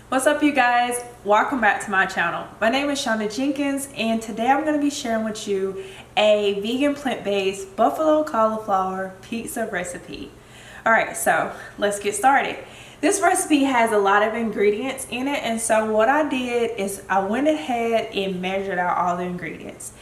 What's up, you guys? Welcome back to my channel. My name is Shauna Jenkins, and today I'm going to be sharing with you a vegan plant-based buffalo cauliflower pizza recipe. Alright, so let's get started. This recipe has a lot of ingredients in it, and so what I did is I went ahead and measured out all the ingredients.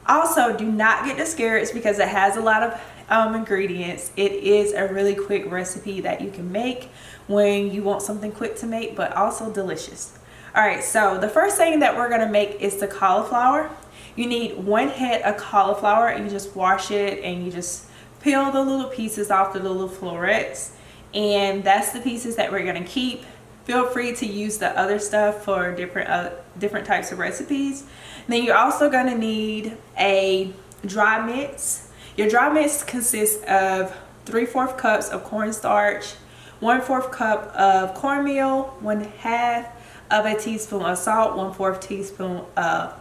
Also, do not get discouraged because it has a lot of ingredients. It is a really quick recipe that you can make when you want something quick to make, but also delicious. Alright, so the first thing that we're going to make is the cauliflower. You need 1 head of cauliflower, and you just wash it and you just peel the little pieces off, the little florets, and that's the pieces that we're going to keep. Feel free to use the other stuff for different types of recipes. And then you're also going to need a dry mix. Your dry mix consists of 3/4 cups of cornstarch, 1/4 cup of cornmeal, 1/2 of a teaspoon of salt, 1/4 teaspoon of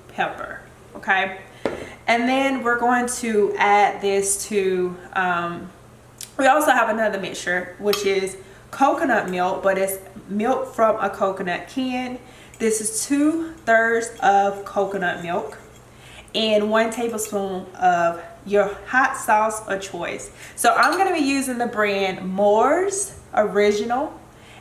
pepper. Okay, and then we're going to add this to we also have another mixture, which is coconut milk, but it's milk from a coconut can. This is 2/3 of coconut milk and 1 tablespoon of your hot sauce of choice. So I'm going to be using the brand Moore's Original,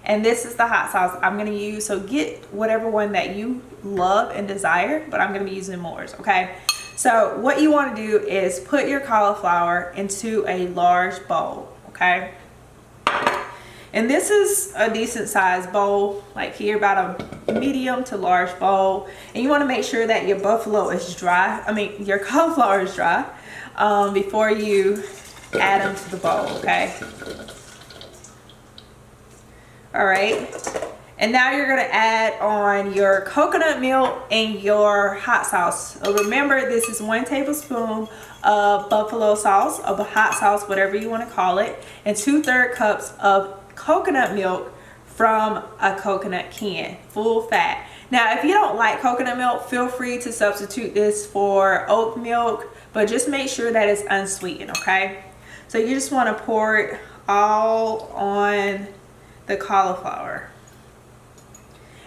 and this is the hot sauce I'm going to use. So get whatever one that you love and desire, but I'm going to be using Moore's. Okay, so what you want to do is put your cauliflower into a large bowl. Okay, and this is a decent sized bowl, like here, about a medium to large bowl. And you want to make sure that your buffalo is dry, your cauliflower is dry, before you add them to the bowl. Okay, all right, and now you're going to add on your coconut milk and your hot sauce. Remember, this is 1 tablespoon of buffalo sauce, of a hot sauce, whatever you want to call it, and 2/3 cups of coconut milk from a coconut can, full fat. Now, if you don't like coconut milk, feel free to substitute this for oat milk, but just make sure that it's unsweetened. Okay, so you just want to pour it all on the cauliflower,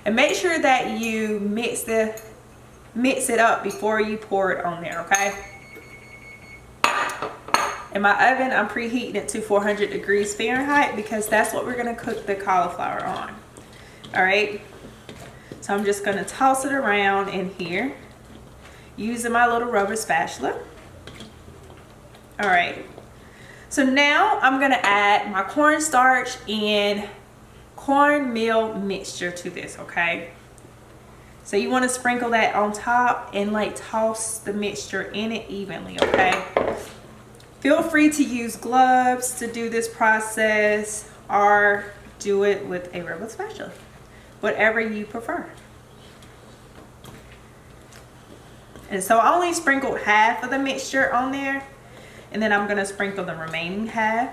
and make sure that you mix it up before you pour it on there. Okay, in my oven, I'm preheating it to 400 degrees Fahrenheit because that's what we're going to cook the cauliflower on. All right, so I'm just going to toss it around in here using my little rubber spatula. All right, so now I'm going to add my cornstarch and cornmeal mixture to this. Okay, so you want to sprinkle that on top and like toss the mixture in it evenly. Okay, feel free to use gloves to do this process, or do it with a rubber spatula, whatever you prefer. And so I only sprinkled half of the mixture on there, and then I'm going to sprinkle the remaining half.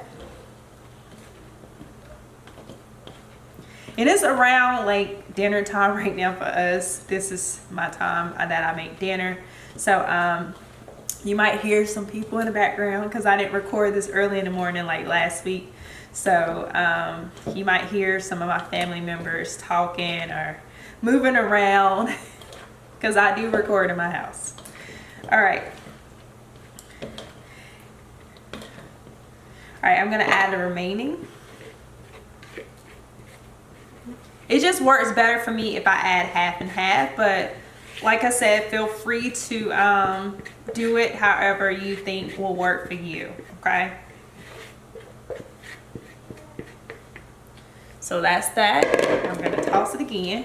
And it's around like dinner time right now for us. This is my time that I make dinner. So you might hear some people in the background because I didn't record this early in the morning like last week. So you might hear some of my family members talking or moving around because I do record in my house. All right. All right, I'm going to add the remaining. It just works better for me if I add half and half, but like I said, feel free to do it however you think will work for you. Okay, so that's that. I'm going to toss it again.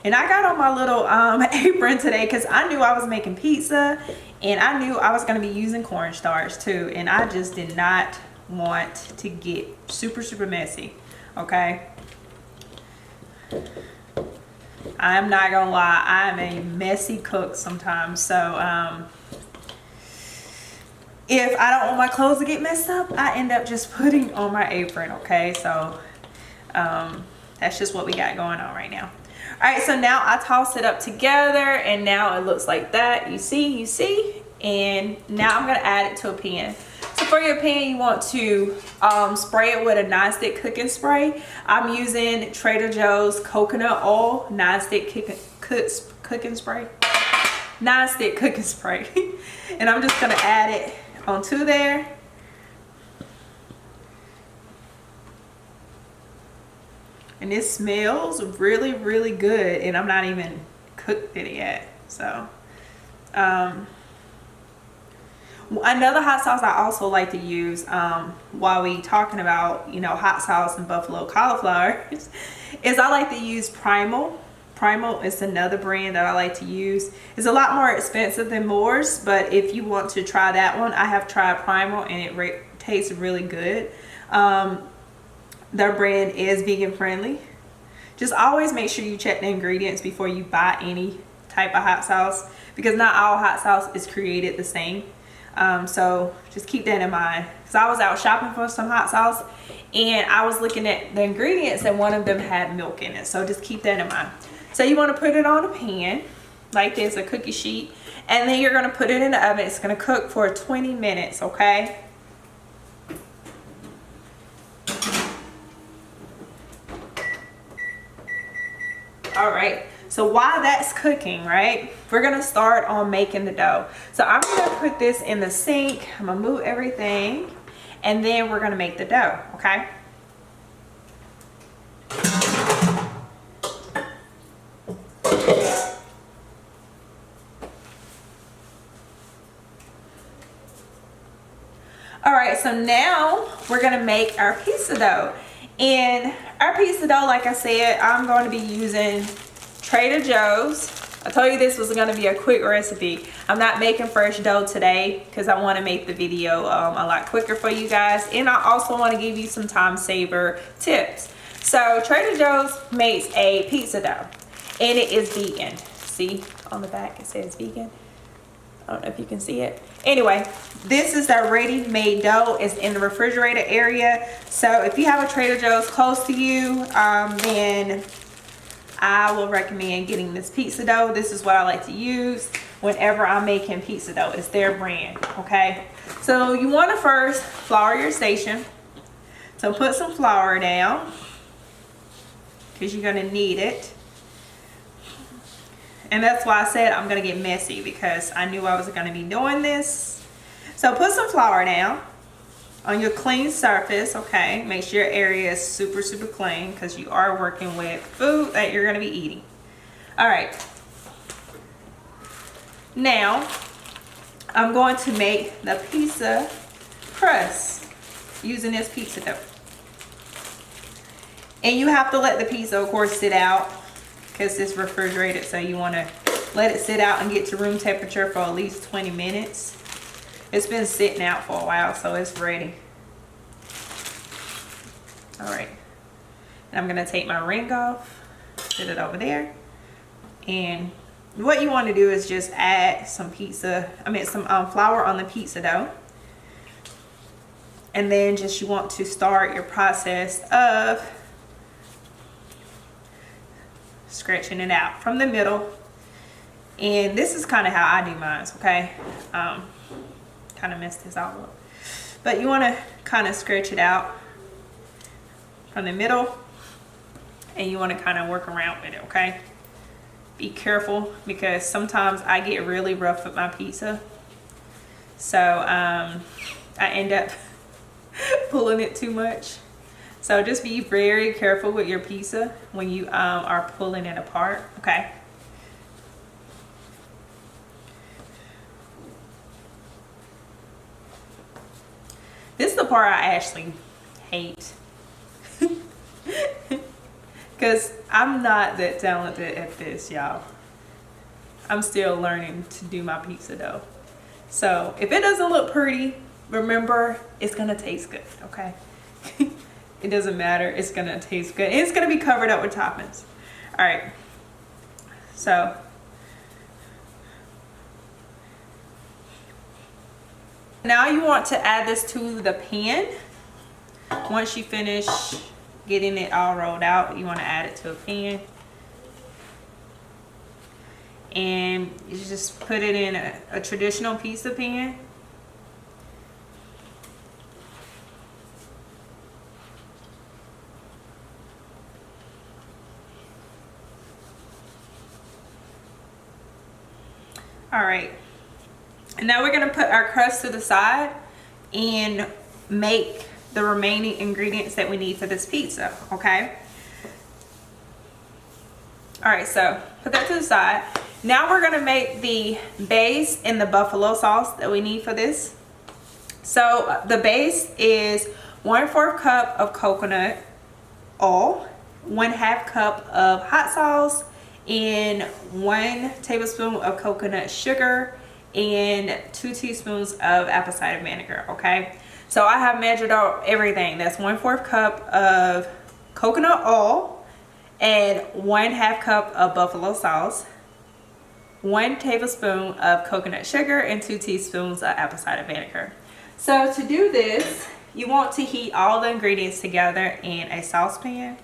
And I got on my little apron today because I knew I was making pizza, and I knew I was going to be using cornstarch too, and I just did not want to get super messy. Okay, I'm not gonna lie, I'm a messy cook sometimes. So if I don't want my clothes to get messed up, I end up just putting on my apron. Okay, so that's just what we got going on right now. All right, so now I toss it up together, and now it looks like that. You see, and now I'm gonna add it to a pan. So for your pan, you want to spray it with a non-stick cooking spray. I'm using Trader Joe's coconut oil non-stick cooking spray. Non-stick cooking spray. And I'm just gonna add it onto there. And this smells really, really good, and I'm not even cooked it yet. So another hot sauce I also like to use while we talking about, you know, hot sauce and buffalo cauliflower is I like to use Primal. Primal is another brand that I like to use. It's a lot more expensive than Moore's, but if you want to try that one, I have tried Primal and it tastes really good. Their brand is vegan friendly. Just always make sure you check the ingredients before you buy any type of hot sauce, because not all hot sauce is created the same. So just keep that in mind. Because I was out shopping for some hot sauce and I was looking at the ingredients and one of them had milk in it. So just keep that in mind. So you want to put it on a pan like this, a cookie sheet, and then you're going to put it in the oven. It's going to cook for 20 minutes, okay? All right, so while that's cooking, right, we're gonna start on making the dough. So I'm gonna put this in the sink. I'm gonna move everything, and then we're gonna make the dough, okay? All right, so now we're gonna make our pizza dough. And our pizza dough, like I said, I'm going to be using Trader Joe's. I told you this was going to be a quick recipe. I'm not making fresh dough today because I want to make the video a lot quicker for you guys. And I also want to give you some time saver tips. So Trader Joe's makes a pizza dough and it is vegan. See on the back it says vegan. I don't know if you can see it. Anyway, this is their ready-made dough. It's in the refrigerated area. So if you have a Trader Joe's close to you, then I will recommend getting this pizza dough. This is what I like to use whenever I'm making pizza dough. It's their brand, okay? So you want to first flour your station. So put some flour down because you're going to need it. And that's why I said I'm going to get messy, because I knew I was going to be doing this. So put some flour down on your clean surface, okay? Make sure your area is super, super clean because you are working with food that you're going to be eating. All right. Now, I'm going to make the pizza crust using this pizza dough. And you have to let the pizza, of course, sit out, because it's refrigerated, so you want to let it sit out and get to room temperature for at least 20 minutes. It's been sitting out for a while, so it's ready. All right, and I'm gonna take my ring off, put it over there, and what you want to do is just add some flour on the pizza dough, and then just you want to start your process of stretching it out from the middle. And this is kind of how I do mine, okay? Kind of messed this all up, but you want to kind of stretch it out from the middle, and you want to kind of work around with it, okay? Be careful, because sometimes I get really rough with my pizza, so I end up pulling it too much. So just be very careful with your pizza when you are pulling it apart, okay? This is the part I actually hate, because I'm not that talented at this, y'all. I'm still learning to do my pizza dough. So if it doesn't look pretty, remember, it's gonna taste good, okay? It doesn't matter, it's gonna taste good. And it's gonna be covered up with toppings. All right, so now you want to add this to the pan. Once you finish getting it all rolled out, you want to add it to a pan. And you just put it in a traditional pizza pan. All right, and now we're gonna put our crust to the side and make the remaining ingredients that we need for this pizza, okay? All right, so put that to the side. Now we're gonna make the base and the buffalo sauce that we need for this. So the base is 1/4 cup of coconut oil, 1/2 cup of hot sauce, and 1 tablespoon of coconut sugar, and 2 teaspoons of apple cider vinegar, okay? So I have measured out everything. That's 1/4 cup of coconut oil and 1/2 cup of buffalo sauce, 1 tablespoon of coconut sugar, and 2 teaspoons of apple cider vinegar. So to do this, you want to heat all the ingredients together in a saucepan.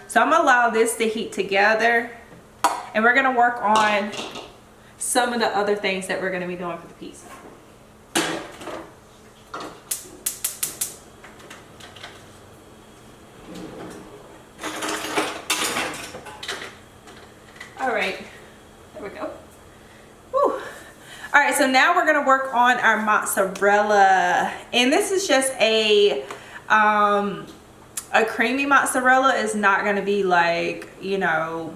So I'm gonna allow this to heat together, and we're gonna work on some of the other things that we're gonna be doing for the pizza. All right, there we go. Whew. All right, so now we're gonna work on our mozzarella, and this is just a creamy mozzarella. Is not gonna be like, you know,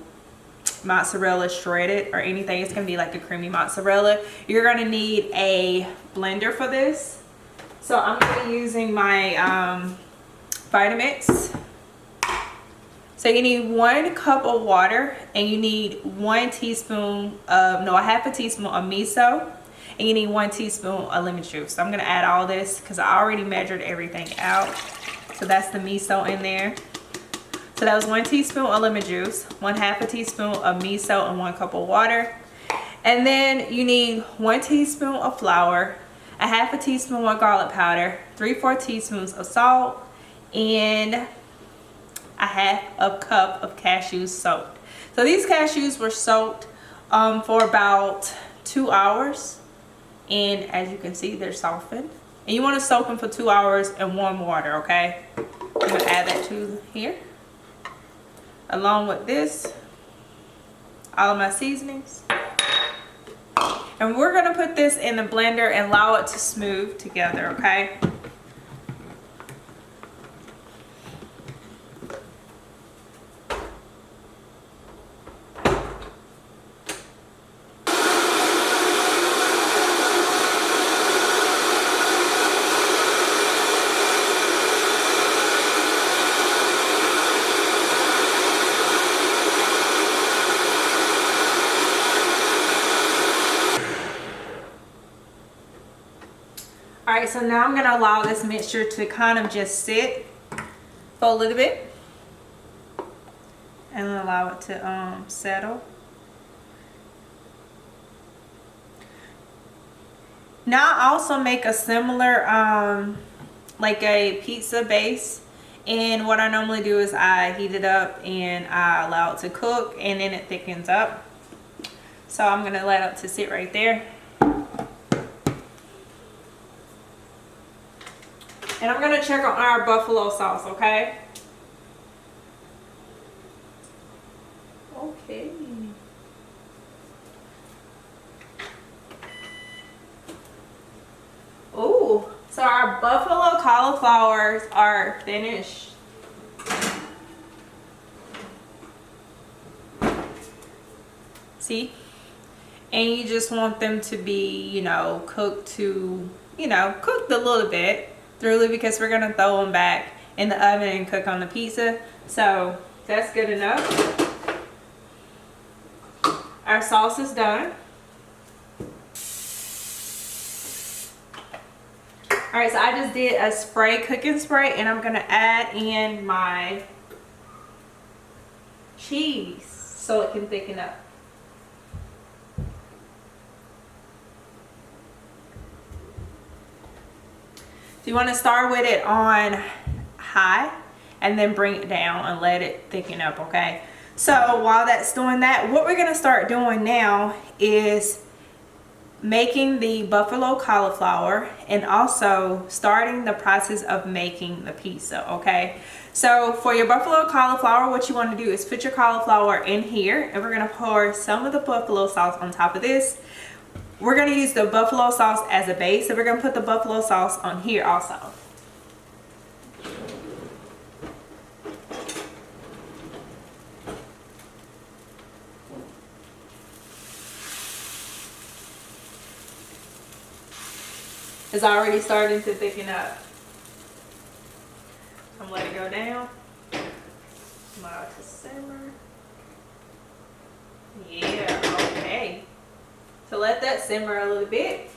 mozzarella shredded or anything. It's gonna be like a creamy mozzarella. You're gonna need a blender for this. So I'm gonna be using my Vitamix. So you need 1 cup of water, and you need 1 teaspoon of, no, a half a teaspoon of miso, and you need 1 teaspoon of lemon juice. So I'm gonna add all this because I already measured everything out. So that's the miso in there. So that was 1 teaspoon of lemon juice, 1/2 a teaspoon of miso, and 1 cup of water. And then you need 1 teaspoon of flour, a half a teaspoon of garlic powder, 3/4 teaspoons of salt, and a half a cup of cashews soaked. So these cashews were soaked for about 2 hours. And as you can see, they're softened. And you want to soak them for 2 hours in warm water, okay? I'm gonna add that to here. Along with this, all of my seasonings. And we're gonna put this in the blender and allow it to smooth together, okay? All right, so now I'm gonna allow this mixture to kind of just sit for a little bit and allow it to settle. Now I also make a similar like a pizza base, and what I normally do is I heat it up and I allow it to cook, and then it thickens up. So I'm gonna let it to sit right there. And I'm gonna check on our buffalo sauce, okay? Okay. Ooh, so our buffalo cauliflowers are finished. See? And you just want them to be, you know, cooked to, you know, cooked a little bit. Through, because we're gonna throw them back in the oven and cook on the pizza. So that's good enough. Our sauce is done. All right, so I just did a spray, cooking spray, and I'm gonna add in my cheese so it can thicken up. So you want to start with it on high and then bring it down and let it thicken up, okay? So while that's doing that, what we're going to start doing now is making the buffalo cauliflower and also starting the process of making the pizza, okay? So for your buffalo cauliflower, what you want to do is put your cauliflower in here, and we're going to pour some of the buffalo sauce on top of this. We're going to use the buffalo sauce as a base, so we're going to put the buffalo sauce on here also. It's already starting to thicken up. I'm gonna let it go down. Allow it to simmer. Yeah, okay. So let that simmer a little bit.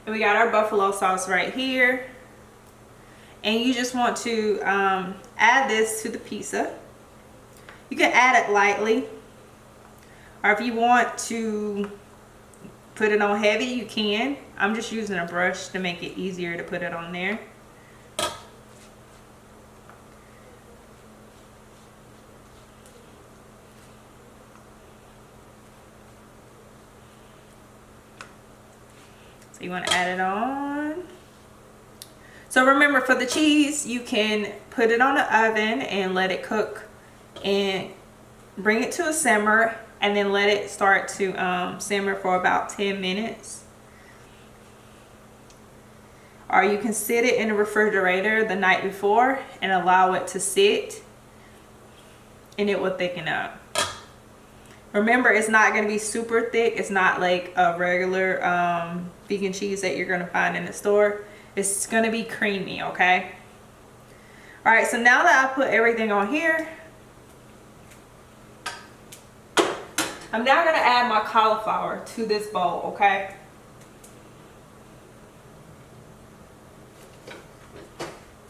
And we got our buffalo sauce right here. And you just want to add this to the pizza. You can add it lightly. Or if you want to put it on heavy, you can. I'm just using a brush to make it easier to put it on there. So you want to add it on. So remember, for the cheese, you can put it on the oven and let it cook and bring it to a simmer, and then let it start to simmer for about 10 minutes. Or you can sit it in the refrigerator the night before and allow it to sit, and it will thicken up. Remember, it's not going to be super thick. It's not like a regular vegan cheese that you're going to find in the store. It's going to be creamy, okay? All right, so now that I put everything on here, I'm now going to add my cauliflower to this bowl, okay?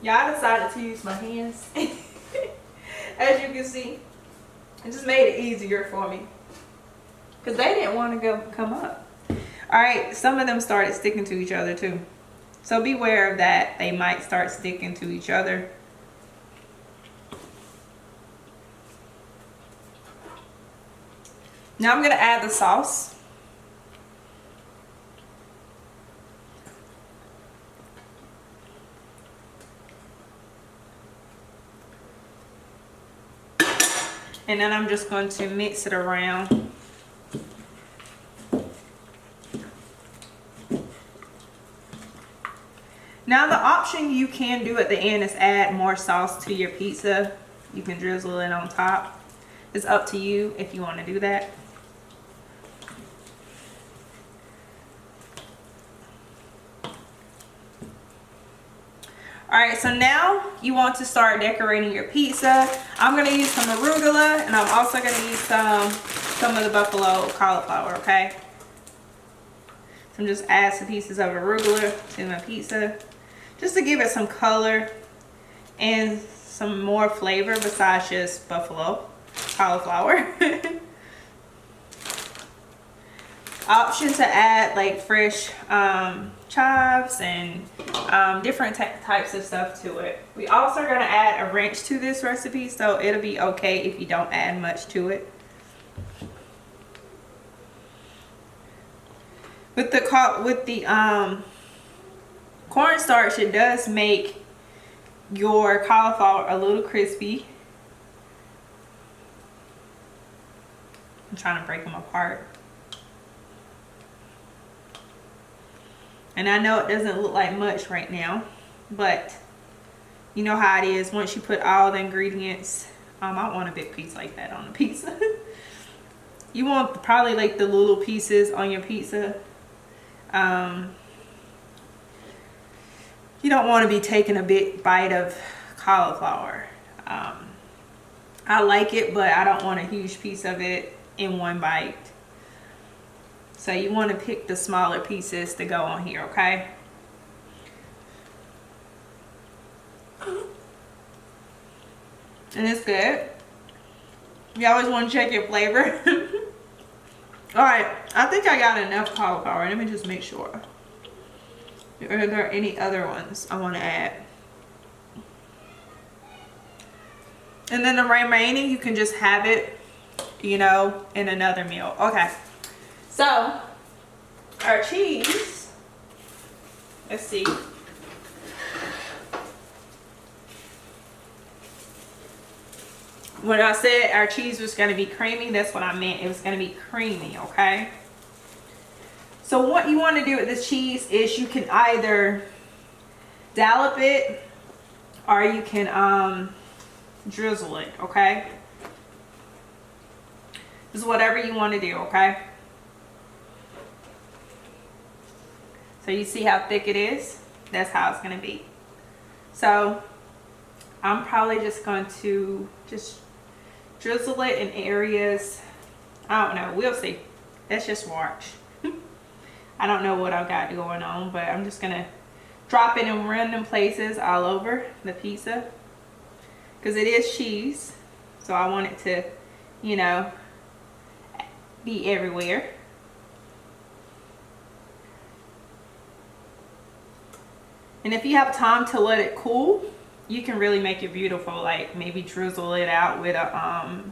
Yeah, I decided to use my hands. As you can see, it just made it easier for me, because they didn't want to come up. All right, some of them started sticking to each other too. So beware of that. They might start sticking to each other. Now I'm going to add the sauce. And then I'm just going to mix it around. Now the option you can do at the end is add more sauce to your pizza. You can drizzle it on top. It's up to you if you want to do that. Alright, so now you want to start decorating your pizza. I'm going to use some arugula, and I'm also going to use some of the buffalo cauliflower, okay? So I'm just add some pieces of arugula to my pizza, just to give it some color and some more flavor besides just buffalo cauliflower. Option to add like fresh chives and different types of stuff to it. We also are going to add a wrench to this recipe, so it'll be okay if you don't add much to it. With the cornstarch, it does make your cauliflower a little crispy. I'm trying to break them apart. And I know it doesn't look like much right now, but you know how it is. Once you put all the ingredients, I want a big piece like that on the pizza. You want probably like the little pieces on your pizza. You don't want to be taking a big bite of cauliflower. I like it, but I don't want a huge piece of it in one bite. So you want to pick the smaller pieces to go on here, okay? And it's good. You always want to check your flavor. Alright, I think I got enough cauliflower. Let me just make sure. Are there any other ones I want to add? And then the remaining, you can just have it, you know, in another meal. Okay. So, our cheese, let's see. When I said our cheese was going to be creamy, that's what I meant. It was going to be creamy, okay? So what you want to do with this cheese is you can either dollop it or you can drizzle it, okay? Just whatever you want to do, okay? So you see how thick it is? That's how it's going to be. So I'm probably just going to just drizzle it in areas. I don't know. We'll see. Let's just watch. I don't know what I've got going on, but I'm just going to drop it in random places all over the pizza. Because it is cheese. So I want it to, you know, be everywhere. And if you have time to let it cool, you can really make it beautiful. Like maybe drizzle it out with a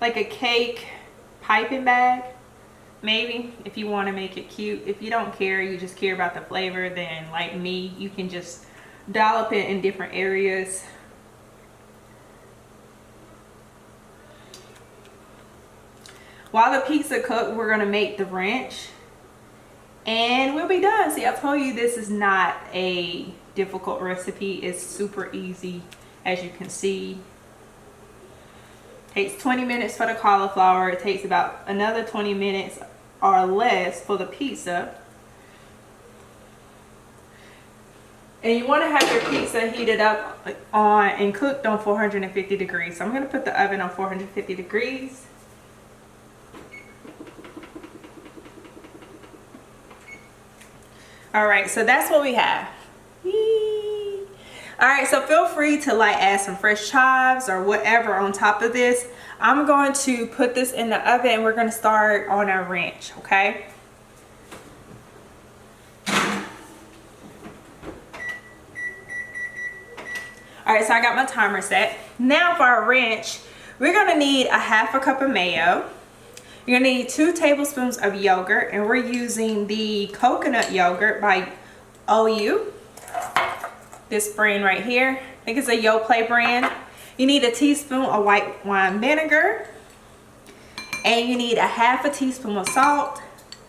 like a cake piping bag, maybe, if you want to make it cute. If you don't care, you just care about the flavor, then like me, you can just dollop it in different areas. While the pizza cooks, we're gonna make the ranch and we'll be done. See, I told you this is not a difficult recipe. It's super easy, as you can see. Takes 20 minutes for the cauliflower. It takes about another 20 minutes or less for the pizza. And you want to have your pizza heated up on and cooked on 450 degrees. So I'm going to put the oven on 450 degrees. All right, so that's what we have. Yee. All right, so feel free to like add some fresh chives or whatever on top of this. I'm going to put this in the oven and we're going to start on our ranch, okay? All right, so I got my timer set. Now for our ranch, we're going to need a half a cup of mayo. You're going to need 2 tablespoons of yogurt, and we're using the coconut yogurt by OU. This brand right here. I think it's a Yoplait brand. You need a teaspoon of white wine vinegar, and you need a half a teaspoon of salt,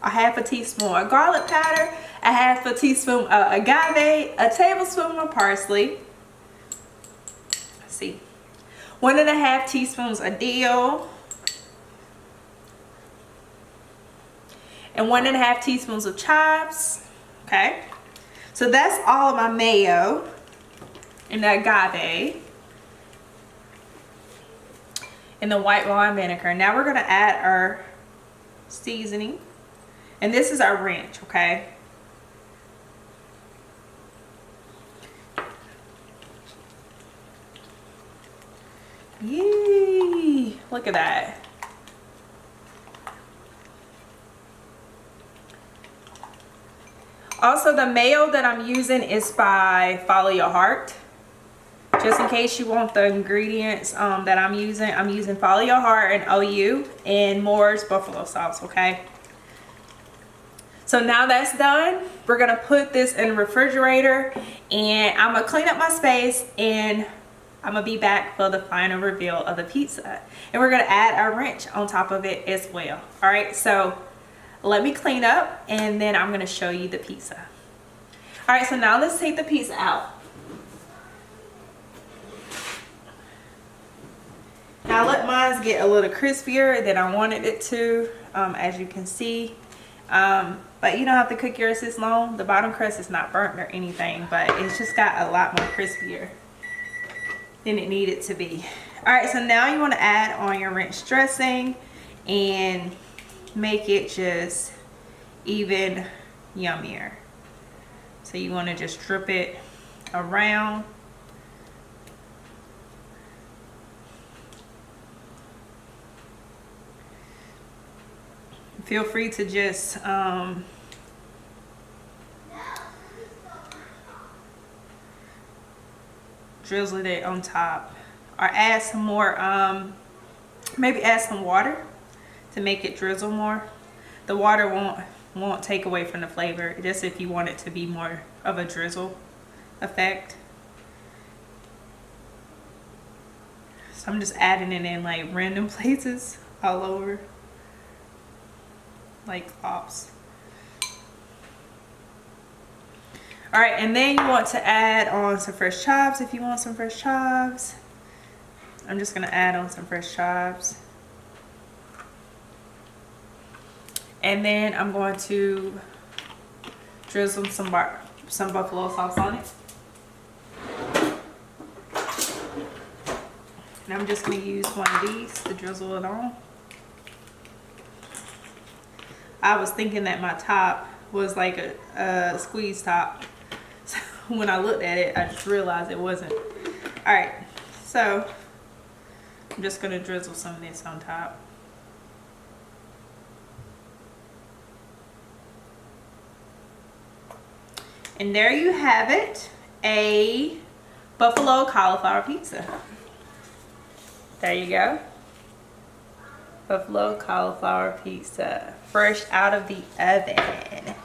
a half a teaspoon of garlic powder, a half a teaspoon of agave, a tablespoon of parsley. Let's see, 1.5 teaspoons of dill, and 1.5 teaspoons of chives. Okay, so that's all of my mayo and the agave and the white wine vinegar. Now we're going to add our seasoning, and this is our ranch, okay? Yee! Look at that. Also, the mayo that I'm using is by Follow Your Heart. Just in case you want the ingredients that I'm using Follow Your Heart and OU and Moore's buffalo sauce, okay? So now that's done, we're gonna put this in the refrigerator, and I'm gonna clean up my space, and I'm gonna be back for the final reveal of the pizza. And we're gonna add our ranch on top of it as well. All right, so let me clean up and then I'm gonna show you the pizza. All right, so now let's take the pizza out. Now I let mine get a little crispier than I wanted it to, as you can see. But you don't have to cook yours this long. The bottom crust is not burnt or anything, but it's just got a lot more crispier than it needed to be. All right, so now you want to add on your ranch dressing and make it just even yummier. So you want to just drip it around. Feel free to just drizzle it on top, or add some more, maybe add some water to make it drizzle more. The water won't take away from the flavor, just if you want it to be more of a drizzle effect. So I'm just adding it in like random places all over, like ops. All right, and then you want to add on some fresh chives if you want some fresh chives. I'm just gonna add on some fresh chives. And then I'm going to drizzle some buffalo sauce on it. And I'm just going to use one of these to drizzle it on. I was thinking that my top was like a squeeze top. So when I looked at it, I just realized it wasn't. Alright, so I'm just going to drizzle some of this on top. And there you have it, a buffalo cauliflower pizza. There you go. Buffalo cauliflower pizza, fresh out of the oven.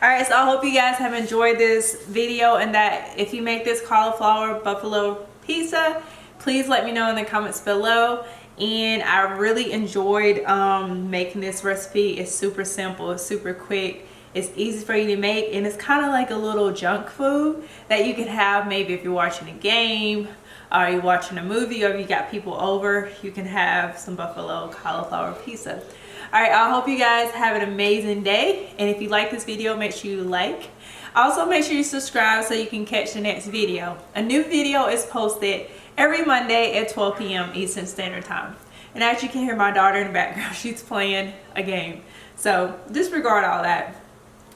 Alright, so I hope you guys have enjoyed this video, and that if you make this cauliflower buffalo pizza, please let me know in the comments below. And I really enjoyed making this recipe. It's super simple, it's super quick. It's easy for you to make, and it's kind of like a little junk food that you can have maybe if you're watching a game, or you're watching a movie, or if you got people over, you can have some buffalo cauliflower pizza. Alright, I hope you guys have an amazing day, and if you like this video, make sure you like. Also, make sure you subscribe so you can catch the next video. A new video is posted every Monday at 12 p.m. Eastern Standard Time. And as you can hear my daughter in the background, she's playing a game. So disregard all that.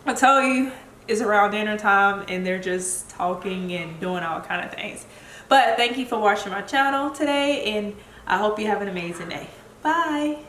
I tell you, it's around dinner time and they're just talking and doing all kind of things. But thank you for watching my channel today, and I hope you have an amazing day. Bye.